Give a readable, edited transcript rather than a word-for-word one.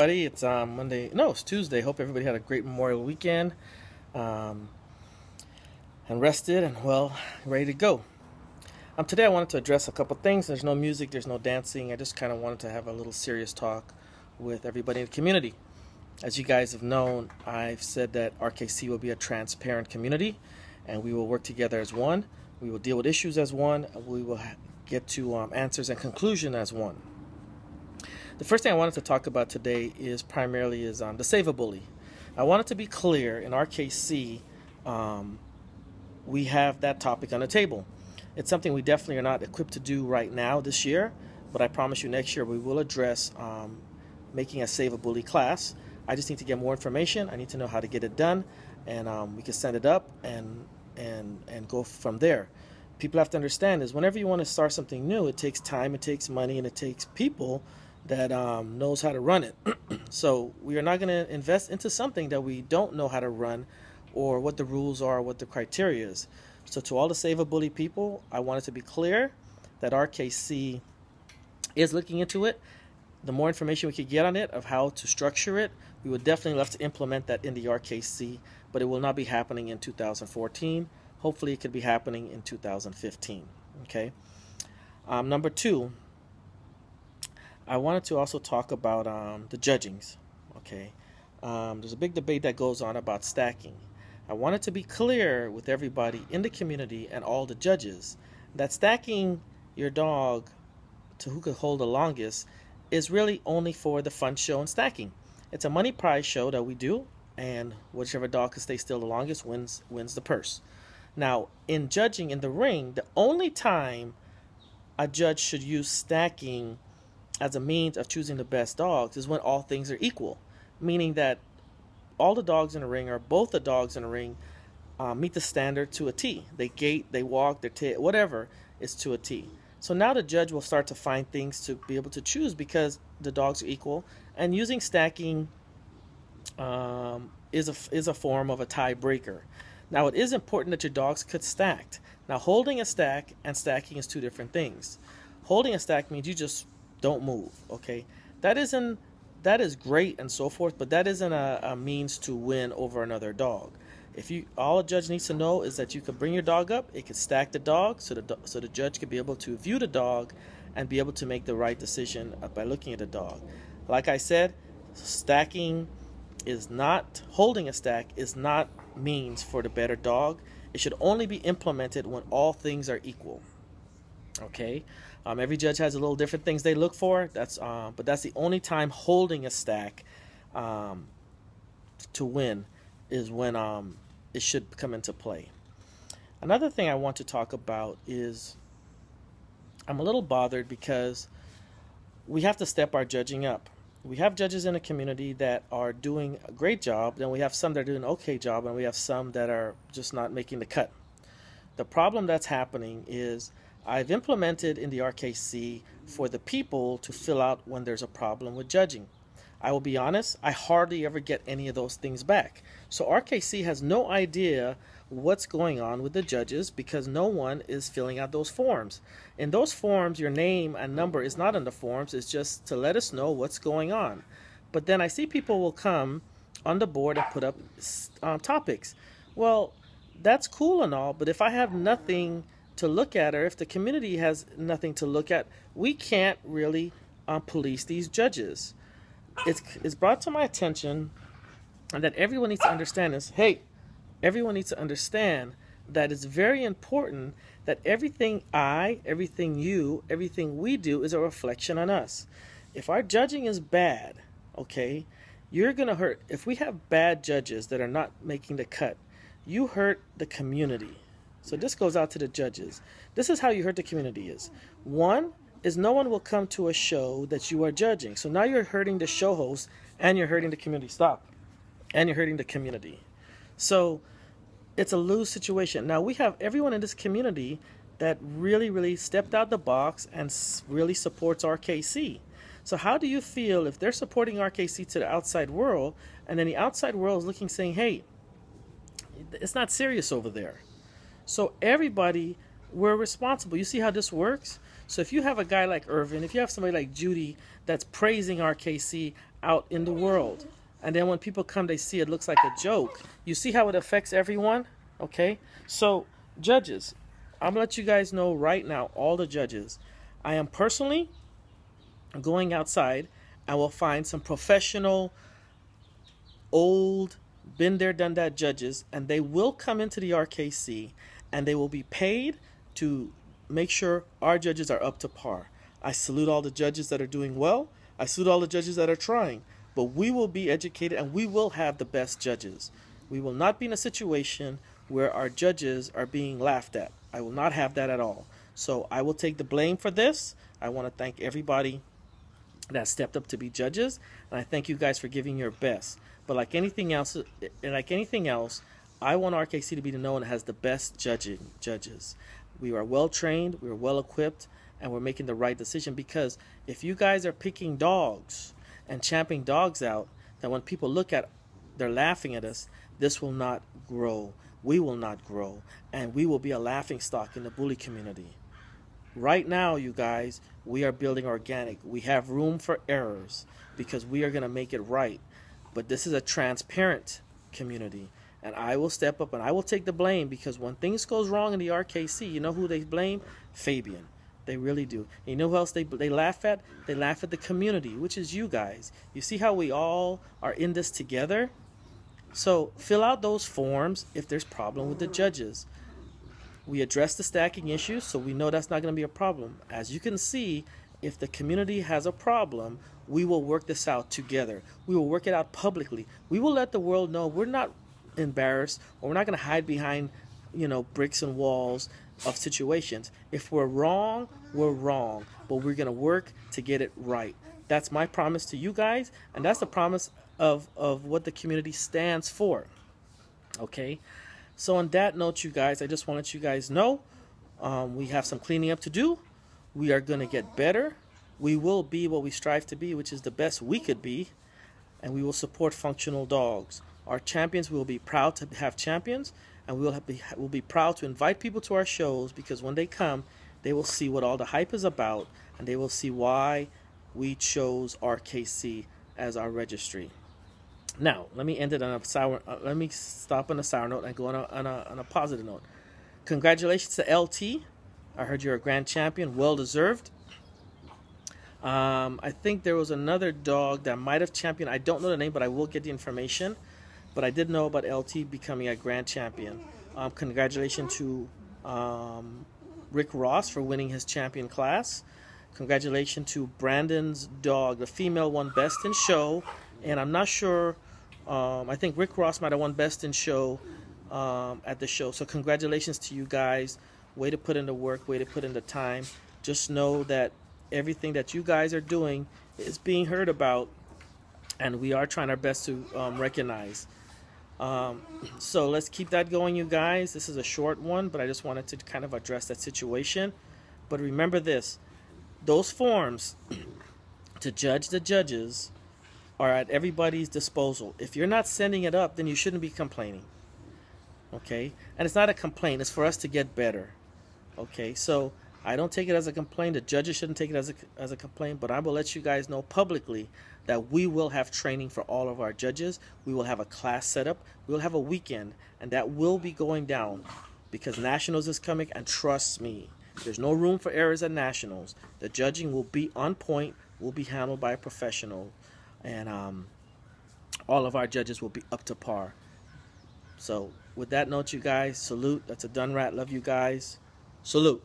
Buddy, it's Monday. No, it's Tuesday. Hope everybody had a great Memorial weekend, um, and rested and well, ready to go. Today I wanted to address a couple things. There's no music, there's no dancing. I just kind of wanted to have a little serious talk with everybody in the community. As you guys have known, I've said that RKC will be a transparent community, and we will work together as one. We will deal with issues as one. We will get to answers and conclusion as one. The first thing I wanted to talk about today is primarily the Save a Bully. I wanted to be clear, in RKC, we have that topic on the table. It's something we definitely are not equipped to do right now this year, but I promise you next year we will address making a Save a Bully class. I just need to get more information. I need to know how to get it done, and we can send it up and go from there. People have to understand is whenever you want to start something new, it takes time, it takes money, and it takes people that knows how to run it. So we are not going to invest into something that we don't know how to run or what the rules are, what the criteria is. So to all the Save a Bully people, I wanted to be clear that RKC is looking into it. The more information we could get on it of how to structure it, we would definitely love to implement that in the RKC, but it will not be happening in 2014. Hopefully it could be happening in 2015. Okay. Number two, I wanted to also talk about the judgings. Okay. There's a big debate that goes on about stacking. I wanted to be clear with everybody in the community and all the judges that stacking your dog to who could hold the longest is really only for the fun show and stacking. It's a money prize show that we do, and whichever dog can stay still the longest wins the purse. Now, in judging in the ring, the only time a judge should use stacking as a means of choosing the best dogs is when all things are equal, meaning that all the dogs in the ring, or both the dogs in the ring, meet the standard to a T. They gait, they walk, their tail, whatever is to a T. So now the judge will start to find things to be able to choose because the dogs are equal, and using stacking is a form of a tiebreaker. Now it is important that your dogs could stack. Now holding a stack and stacking is two different things. Holding a stack means you just don't move. Okay, that is great and so forth, but that isn't a means to win over another dog. All a judge needs to know is that you can bring your dog up, it can stack the dog, so the judge can be able to view the dog and be able to make the right decision by looking at the dog. Like I said, holding a stack is not means for the better dog. It should only be implemented when all things are equal. Okay, every judge has a little different things they look for. But that's the only time holding a stack to win is when it should come into play. Another thing I want to talk about is I'm a little bothered because we have to step our judging up. We have judges in the community that are doing a great job, then we have some that are doing an okay job, and we have some that are just not making the cut. The problem that's happening is I've implemented in the RKC for the people to fill out when there's a problem with judging. I will be honest, I hardly ever get any of those things back. So RKC has no idea what's going on with the judges because no one is filling out those forms. In those forms, your name and number is not in the forms. It's just to let us know what's going on. But then I see people will come on the board and put up topics. Well, that's cool and all, but if I have nothing to look at, or if the community has nothing to look at, we can't really police these judges. It's brought to my attention that everyone needs to understand this. Hey, everyone needs to understand that it's very important that everything we do is a reflection on us. If our judging is bad, okay, you're going to hurt. If we have bad judges that are not making the cut, you hurt the community. So this goes out to the judges. This is how you hurt the community is. One is no one will come to a show that you are judging. So now you're hurting the show host and you're hurting the community. Stop. And you're hurting the community. So it's a lose situation. Now we have everyone in this community that really, really stepped out the box and really supports RKC. So how do you feel if they're supporting RKC to the outside world, and then the outside world is looking saying, hey, it's not serious over there. So everybody, we're responsible. You see how this works? So if you have a guy like Irvin, if you have somebody like Judy that's praising RKC, out in the world. And then when people come, they see it looks like a joke. You see how it affects everyone? Okay? So, judges, I'm going to let you guys know right now, all the judges, I am personally going outside and will find some professional, old, been there, done that judges, and they will come into the RKC and they will be paid to make sure our judges are up to par. I salute all the judges that are doing well. I salute all the judges that are trying. But we will be educated and we will have the best judges. We will not be in a situation where our judges are being laughed at. I will not have that at all. So I will take the blame for this. I want to thank everybody that stepped up to be judges, and I thank you guys for giving your best. But like anything else, I want RKC to be known as the best judges. We are well trained, we are well equipped, and we're making the right decision, because if you guys are picking dogs and champing dogs out, then when people look at, they're laughing at us, this will not grow. We will not grow, and we will be a laughing stock in the bully community. Right now, you guys, we are building organic. We have room for errors because we are going to make it right. But this is a transparent community, and I will step up and I will take the blame, because when things goes wrong in the RKC, you know who they blame? Fabian. They really do. And you know who else they laugh at? They laugh at the community, which is you guys. You see how we all are in this together? So fill out those forms if there's problem with the judges. We address the stacking issues, so we know that's not going to be a problem. As you can see, if the community has a problem, we will work this out together. We will work it out publicly. We will let the world know we're not embarrassed, or we're not going to hide behind, bricks and walls of situations. If we're wrong, we're wrong, but we're going to work to get it right. That's my promise to you guys, and that's the promise of what the community stands for. Okay? So on that note, you guys, I just want to let you guys know we have some cleaning up to do. We are going to get better. We will be what we strive to be, which is the best we could be, and we will support functional dogs. Our champions will be proud to have champions, and we'll be proud to invite people to our shows, because when they come, they will see what all the hype is about, and they will see why we chose RKC as our registry. Now, let me end it on a sour. Let me stop on a sour note and go on a positive note. Congratulations to LT. I heard you're a grand champion, well deserved. I think there was another dog that might have championed. I don't know the name, but I will get the information. But I did know about LT becoming a grand champion. Congratulations to Rick Ross for winning his champion class. Congratulations to Brandon's dog. The female won best in show. And I'm not sure, I think Rick Ross might have won best in show at the show. So congratulations to you guys. Way to put in the work, way to put in the time. Just know that everything that you guys are doing is being heard about, and we are trying our best to recognize. So let's keep that going, you guys. This is a short one, but I just wanted to kind of address that situation. But remember this, those forms to judge the judges are at everybody's disposal. If you're not sending it up, then you shouldn't be complaining. Okay? And it's not a complaint. It's for us to get better. Okay? So I don't take it as a complaint. The judges shouldn't take it as a complaint. But I will let you guys know publicly that we will have training for all of our judges. We will have a class set up. We will have a weekend. And that will be going down, because Nationals is coming. And trust me, there's no room for errors at Nationals. The judging will be on point. Will be handled by a professional. And all of our judges will be up to par. So with that note, you guys, salute. That's a done rat. Love you guys. Salute.